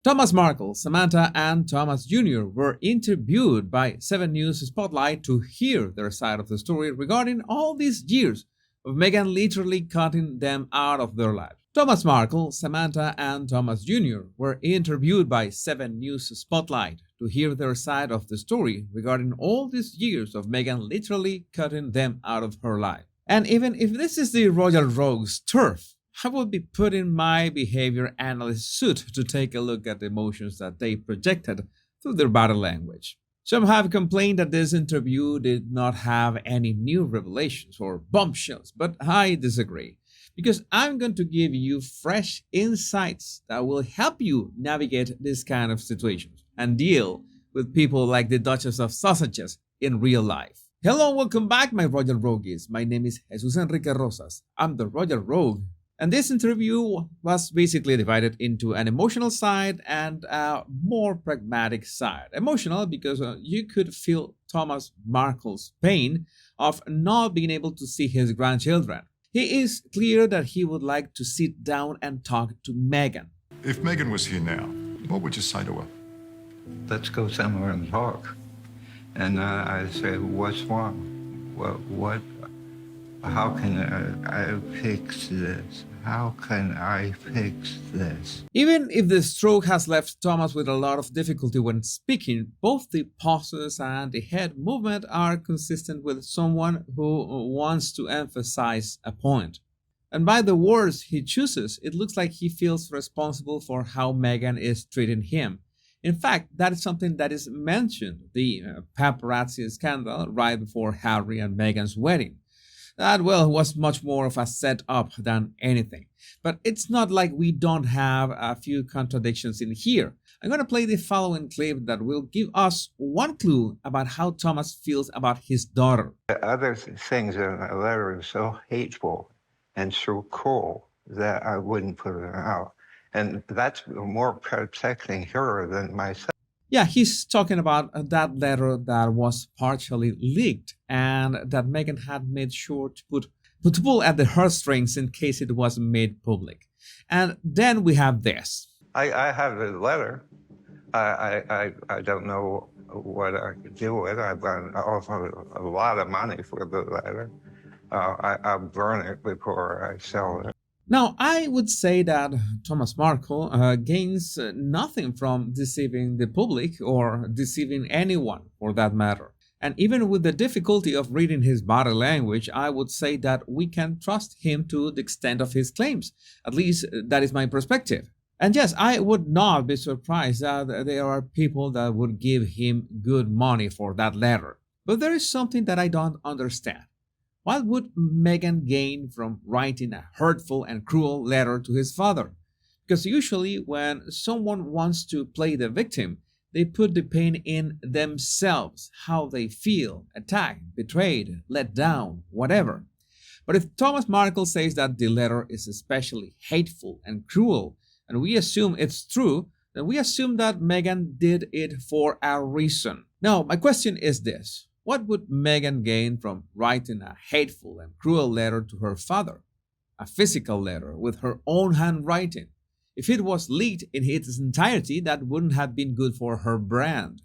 Thomas Markles, Samantha, and Thomas Jr. were interviewed by 7 News Spotlight to hear their side of the story regarding all these years of Meghan literally cutting them out of their lives. Thomas Markle, Samantha, and Thomas Jr. were interviewed by 7 News Spotlight to hear their side of the story regarding all these years of Meghan literally cutting them out of her life. And even if this is the Royal Rogue's turf, I will be putting my behavior analyst suit to take a look at the emotions that they projected through their body language. Some have complained that this interview did not have any new revelations or bombshells, but I disagree, because I'm going to give you fresh insights that will help you navigate this kind of situations and deal with people like the Duchess of Sausages in real life. Hello and welcome back, my Royal Rogues. My name is Jesus Enrique Rosas. I'm the Royal Rogue. And this interview was basically divided into an emotional side and a more pragmatic side. Emotional because you could feel Thomas Markle's pain of not being able to see his grandchildren. He is clear that he would like to sit down and talk to Meghan. If Meghan was here now, what would you say to her? Let's go somewhere and talk. And I say, what's wrong? What? How can I fix this? How can I fix this? Even if the stroke has left Thomas with a lot of difficulty when speaking, both the pauses and the head movement are consistent with someone who wants to emphasize a point. And by the words he chooses, it looks like he feels responsible for how Meghan is treating him. In fact, that is something that is mentioned, the paparazzi scandal right before Harry and Meghan's wedding. That, well, was much more of a setup than anything. But it's not like we don't have a few contradictions in here. I'm going to play the following clip that will give us one clue about how Thomas feels about his daughter. The other things in the letter are so hateful and so cruel that I wouldn't put it out. And that's more protecting her than myself. Yeah, he's talking about that letter that was partially leaked and that Meghan had made sure to pull at the heartstrings in case it was made public. And then we have this. I have the letter. I don't know what I could do with it. I've got a lot of money for the letter. I'll burn it before I sell it. Now, I would say that Thomas Markle gains nothing from deceiving the public or deceiving anyone for that matter. And even with the difficulty of reading his body language, I would say that we can trust him to the extent of his claims. At least that is my perspective. And yes, I would not be surprised that there are people that would give him good money for that letter. But there is something that I don't understand. What would Meghan gain from writing a hurtful and cruel letter to his father? Because usually when someone wants to play the victim, they put the pain in themselves, how they feel, attacked, betrayed, let down, whatever. But if Thomas Markle says that the letter is especially hateful and cruel, and we assume it's true, then we assume that Meghan did it for a reason. Now, my question is this. What would Meghan gain from writing a hateful and cruel letter to her father? A physical letter with her own handwriting. If it was leaked in its entirety, that wouldn't have been good for her brand.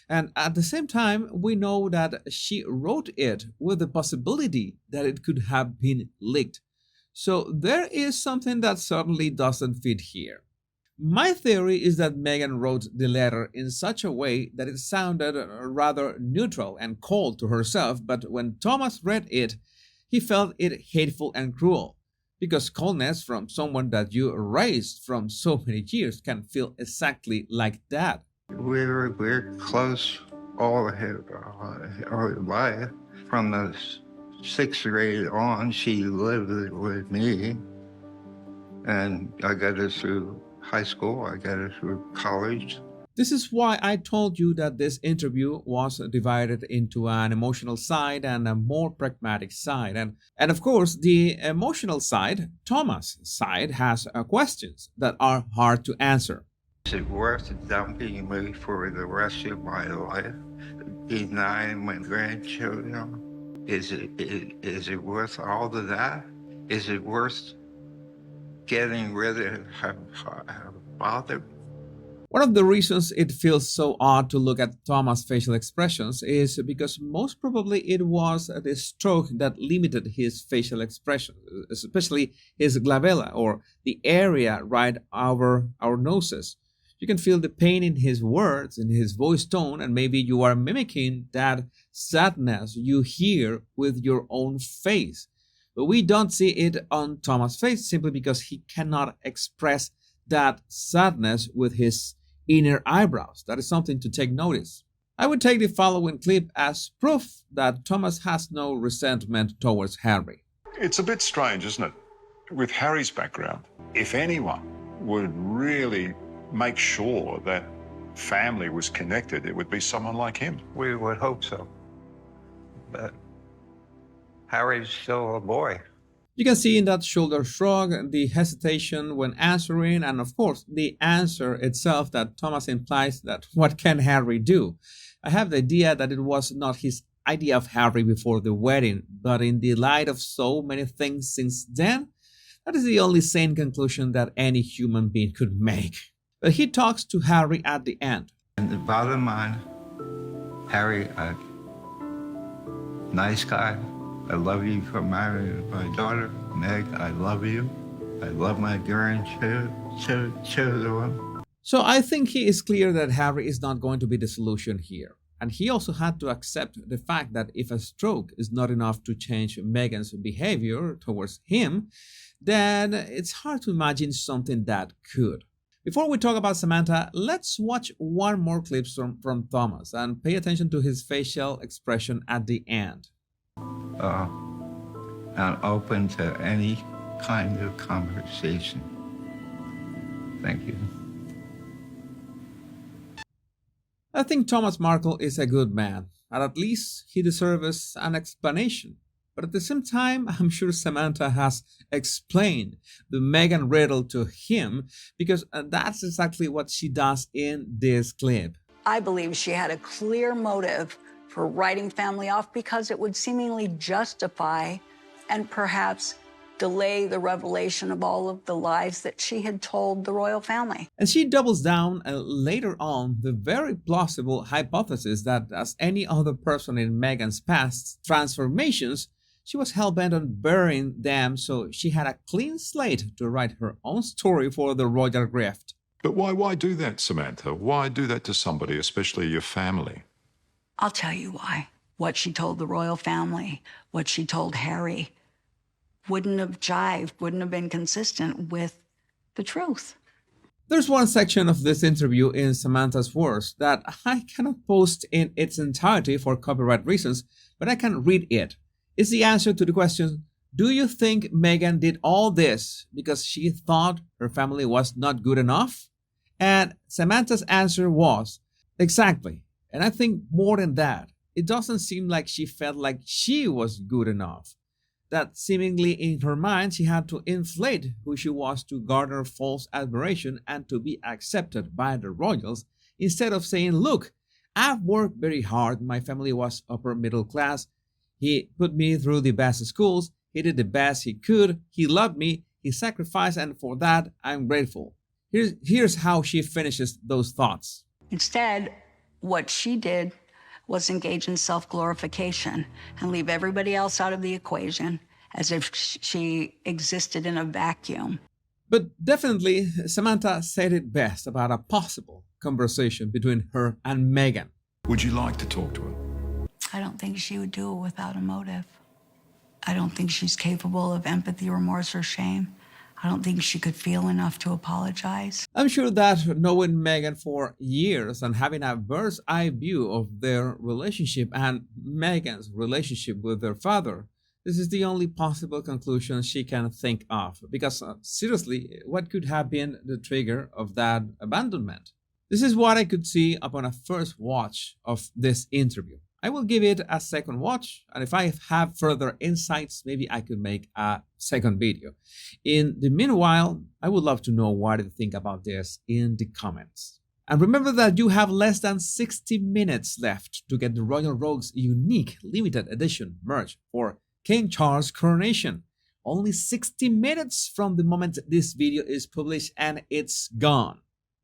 And at the same time, we know that she wrote it with the possibility that it could have been leaked. So there is something that certainly doesn't fit here. My theory is that Meghan wrote the letter in such a way that it sounded rather neutral and cold to herself, but when Thomas read it, he felt it hateful and cruel, because coldness from someone that you raised from so many years can feel exactly like that. We're close all our life. From the 6th grade on, she lived with me, and I got her through high school, I got it through college. This is why I told you that this interview was divided into an emotional side and a more pragmatic side. And of course, the emotional side, Thomas' side, has questions that are hard to answer. Is it worth dumping me for the rest of my life? Denying my grandchildren? Is it worth all of that? Is it worth getting rid of her father? One of the reasons it feels so odd to look at Thomas' facial expressions is because most probably it was the stroke that limited his facial expression, especially his glabella, or the area right over our noses. You can feel the pain in his words, in his voice tone, and maybe you are mimicking that sadness you hear with your own face. But we don't see it on Thomas' face simply because he cannot express that sadness with his inner eyebrows. That is something to take notice. I would take the following clip as proof that Thomas has no resentment towards Harry. It's a bit strange, isn't it? With Harry's background, if anyone would really make sure that family was connected, it would be someone like him. We would hope so. But Harry's still a boy. You can see in that shoulder shrug the hesitation when answering, and of course the answer itself that Thomas implies that what can Harry do? I have the idea that it was not his idea of Harry before the wedding, but in the light of so many things since then, that is the only sane conclusion that any human being could make. But he talks to Harry at the end. And the bottom line, Harry, nice guy. I love you for marrying my daughter. Meg, I love you. I love my grandchildren. So I think he is clear that Harry is not going to be the solution here. And he also had to accept the fact that if a stroke is not enough to change Meghan's behavior towards him, then it's hard to imagine something that could. Before we talk about Samantha, let's watch one more clip from Thomas and pay attention to his facial expression at the end. I'm open to any kind of conversation. Thank you. I think Thomas Markle is a good man, and at least he deserves an explanation. But at the same time, I'm sure Samantha has explained the Meghan riddle to him, because that's exactly what she does in this clip. I believe she had a clear motive for writing family off because it would seemingly justify and perhaps delay the revelation of all of the lies that she had told the royal family. And she doubles down later on the very plausible hypothesis that, as any other person in Meghan's past transformations, she was hell-bent on burying them so she had a clean slate to write her own story for the royal grift. But why do that, Samantha? Why do that to somebody, especially your family? I'll tell you why. What she told the royal family, what she told Harry, wouldn't have jived, wouldn't have been consistent with the truth. There's one section of this interview in Samantha's words that I cannot post in its entirety for copyright reasons, but I can read it. It's the answer to the question, do you think Meghan did all this because she thought her family was not good enough? And Samantha's answer was, exactly. And I think more than that, it doesn't seem like she felt like she was good enough. That seemingly in her mind, she had to inflate who she was to garner false admiration and to be accepted by the royals, instead of saying, look, I've worked very hard. My family was upper middle class. He put me through the best schools. He did the best he could. He loved me. He sacrificed, and for that, I'm grateful. Here's how she finishes those thoughts. Instead, what she did was engage in self-glorification and leave everybody else out of the equation as if she existed in a vacuum. But definitely, Samantha said it best about a possible conversation between her and Meghan. Would you like to talk to her? I don't think she would do it without a motive. I don't think she's capable of empathy, remorse, or shame. I don't think she could feel enough to apologize. I'm sure that knowing Meghan for years and having a bird's eye view of their relationship and Meghan's relationship with their father, this is the only possible conclusion she can think of. Because seriously, what could have been the trigger of that abandonment? This is what I could see upon a first watch of this interview. I will give it a second watch, and if I have further insights, maybe I could make a second video. In the meanwhile, I would love to know what you think about this in the comments. And remember that you have less than 60 minutes left to get the Royal Rogues unique limited edition merch for King Charles' coronation. Only 60 minutes from the moment this video is published and it's gone.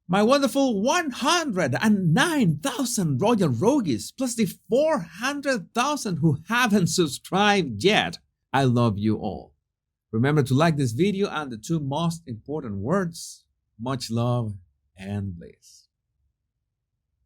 My wonderful 109,000 Royal Rogues, plus the 400,000 who haven't subscribed yet. I love you all. Remember to like this video and the two most important words, much love and bliss.